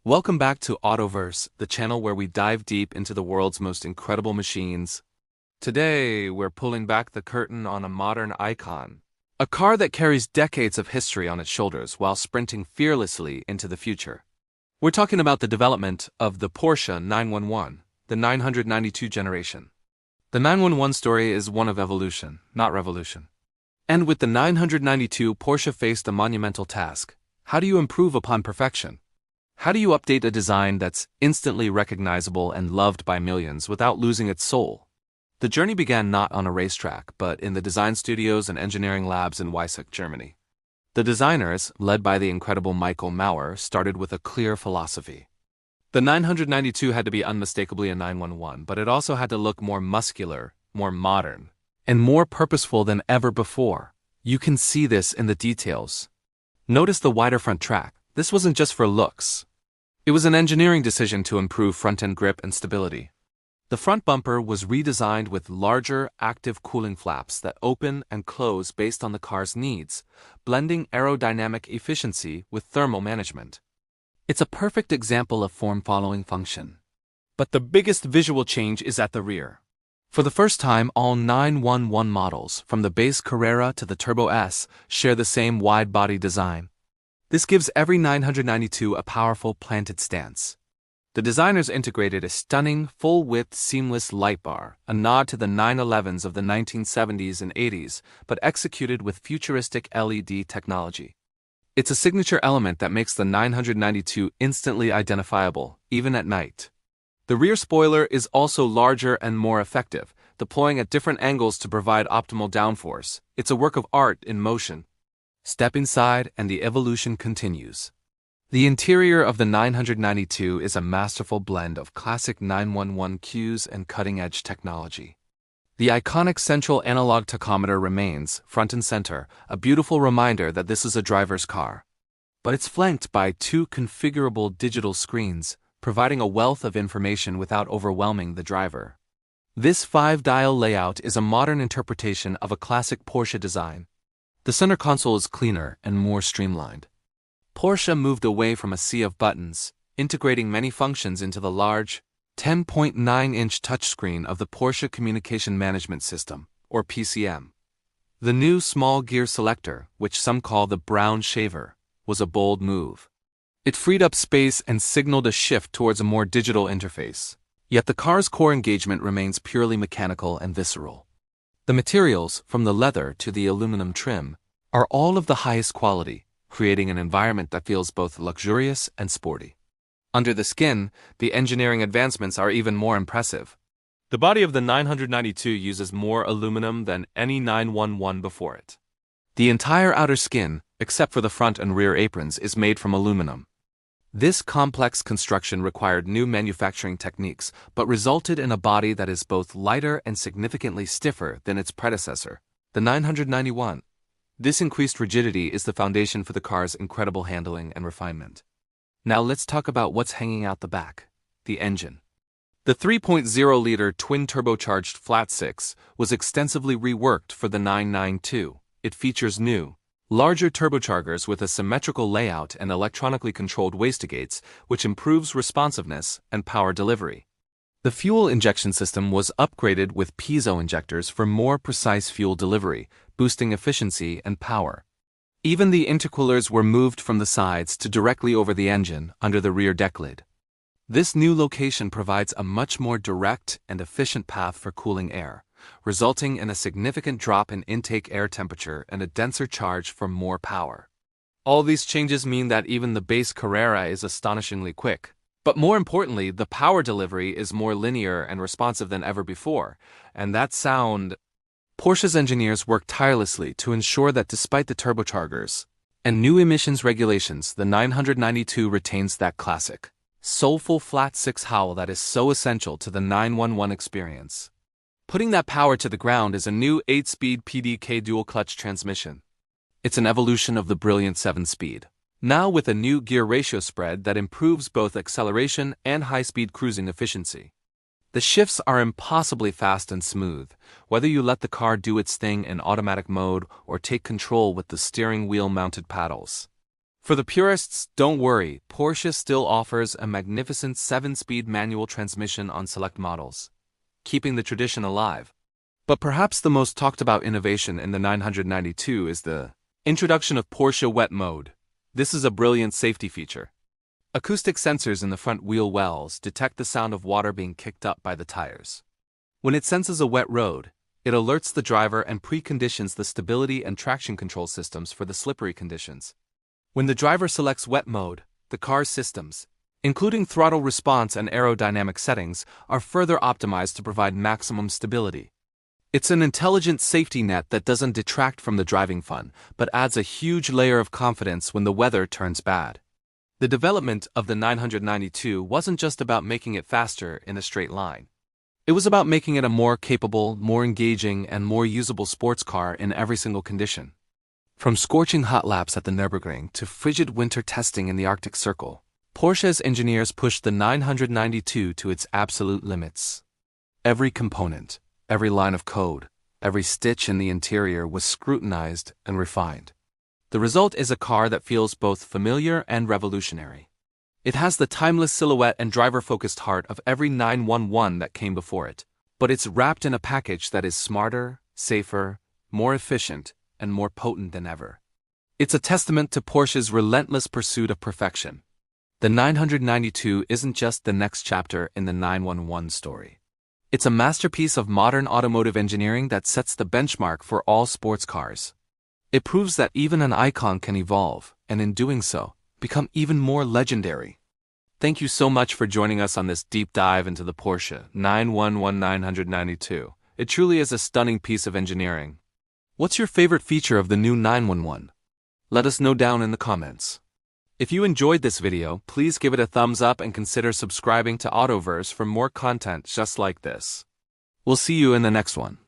Welcome back to Autoverse, the channel where we dive deep into the world's most incredible machines. Today, we're pulling back the curtain on a modern icon. A car that carries decades of history on its shoulders while sprinting fearlessly into the future. We're talking about the development of the Porsche 911, the 992 generation. The 911 story is one of evolution, not revolution. And with the 992, Porsche faced a monumental task. How do you improve upon perfection? How do you update a design that's instantly recognizable and loved by millions without losing its soul? The journey began not on a racetrack, but in the design studios and engineering labs in Weissach, Germany. The designers, led by the incredible Michael Maurer, started with a clear philosophy. The 992 had to be unmistakably a 911, but it also had to look more muscular, more modern, and more purposeful than ever before. You can see this in the details. Notice the wider front track. This wasn't just for looks. It was an engineering decision to improve front-end grip and stability. The front bumper was redesigned with larger, active cooling flaps that open and close based on the car's needs, blending aerodynamic efficiency with thermal management. It's a perfect example of form-following function. But the biggest visual change is at the rear. For the first time, all 911 models, from the base Carrera to the Turbo S, share the same wide-body design. This gives every 992 a powerful planted stance. The designers integrated a stunning, full-width, seamless light bar, a nod to the 911s of the 1970s and 80s, but executed with futuristic LED technology. It's a signature element that makes the 992 instantly identifiable, even at night. The rear spoiler is also larger and more effective, deploying at different angles to provide optimal downforce. It's a work of art in motion. Step inside and the evolution continues. The interior of the 992 is a masterful blend of classic 911 cues and cutting-edge technology. The iconic central analog tachometer remains, front and center, a beautiful reminder that this is a driver's car. But it's flanked by two configurable digital screens, providing a wealth of information without overwhelming the driver. This 5-dial layout is a modern interpretation of a classic Porsche design. The center console is cleaner and more streamlined. Porsche moved away from a sea of buttons, integrating many functions into the large, 10.9-inch touchscreen of the Porsche Communication Management System, or PCM. The new small gear selector, which some call the brown shaver, was a bold move. It freed up space and signaled a shift towards a more digital interface. Yet the car's core engagement remains purely mechanical and visceral. The materials, from the leather to the aluminum trim, are all of the highest quality, creating an environment that feels both luxurious and sporty. Under the skin, the engineering advancements are even more impressive. The body of the 992 uses more aluminum than any 911 before it. The entire outer skin, except for the front and rear aprons, is made from aluminum. This complex construction required new manufacturing techniques, but resulted in a body that is both lighter and significantly stiffer than its predecessor, the 991. This increased rigidity is the foundation for the car's incredible handling and refinement. Now let's talk about what's hanging out the back, the engine. The 3.0-liter twin-turbocharged flat-six was extensively reworked for the 992. It features new, larger turbochargers with a symmetrical layout and electronically controlled wastegates, which improves responsiveness and power delivery. The fuel injection system was upgraded with piezo injectors for more precise fuel delivery, boosting efficiency and power. Even the intercoolers were moved from the sides to directly over the engine under the rear deck lid. This new location provides a much more direct and efficient path for cooling air, resulting in a significant drop in intake air temperature and a denser charge for more power. All these changes mean that even the base Carrera is astonishingly quick. But more importantly, the power delivery is more linear and responsive than ever before, and that sound... Porsche's engineers worked tirelessly to ensure that despite the turbochargers and new emissions regulations, the 992 retains that classic, soulful flat-six howl that is so essential to the 911 experience. Putting that power to the ground is a new 8-speed PDK dual-clutch transmission. It's an evolution of the brilliant 7-speed, now with a new gear ratio spread that improves both acceleration and high-speed cruising efficiency. The shifts are impossibly fast and smooth, whether you let the car do its thing in automatic mode or take control with the steering wheel-mounted paddles. For the purists, don't worry, Porsche still offers a magnificent 7-speed manual transmission on select models, keeping the tradition alive. But perhaps the most talked about innovation in the 992 is the introduction of Porsche Wet Mode. This is a brilliant safety feature. Acoustic sensors in the front wheel wells detect the sound of water being kicked up by the tires. When it senses a wet road, it alerts the driver and preconditions the stability and traction control systems for the slippery conditions. When the driver selects wet mode, the car's systems, including throttle response and aerodynamic settings, are further optimized to provide maximum stability. It's an intelligent safety net that doesn't detract from the driving fun, but adds a huge layer of confidence when the weather turns bad. The development of the 992 wasn't just about making it faster in a straight line. It was about making it a more capable, more engaging, and more usable sports car in every single condition. From scorching hot laps at the Nürburgring to frigid winter testing in the Arctic Circle, Porsche's engineers pushed the 992 to its absolute limits. Every component, every line of code, every stitch in the interior was scrutinized and refined. The result is a car that feels both familiar and revolutionary. It has the timeless silhouette and driver-focused heart of every 911 that came before it, but it's wrapped in a package that is smarter, safer, more efficient, and more potent than ever. It's a testament to Porsche's relentless pursuit of perfection. The 992 isn't just the next chapter in the 911 story. It's a masterpiece of modern automotive engineering that sets the benchmark for all sports cars. It proves that even an icon can evolve, and in doing so, become even more legendary. Thank you so much for joining us on this deep dive into the Porsche 911 992. It truly is a stunning piece of engineering. What's your favorite feature of the new 911? Let us know down in the comments. If you enjoyed this video, please give it a thumbs up and consider subscribing to Autoverse for more content just like this. We'll see you in the next one.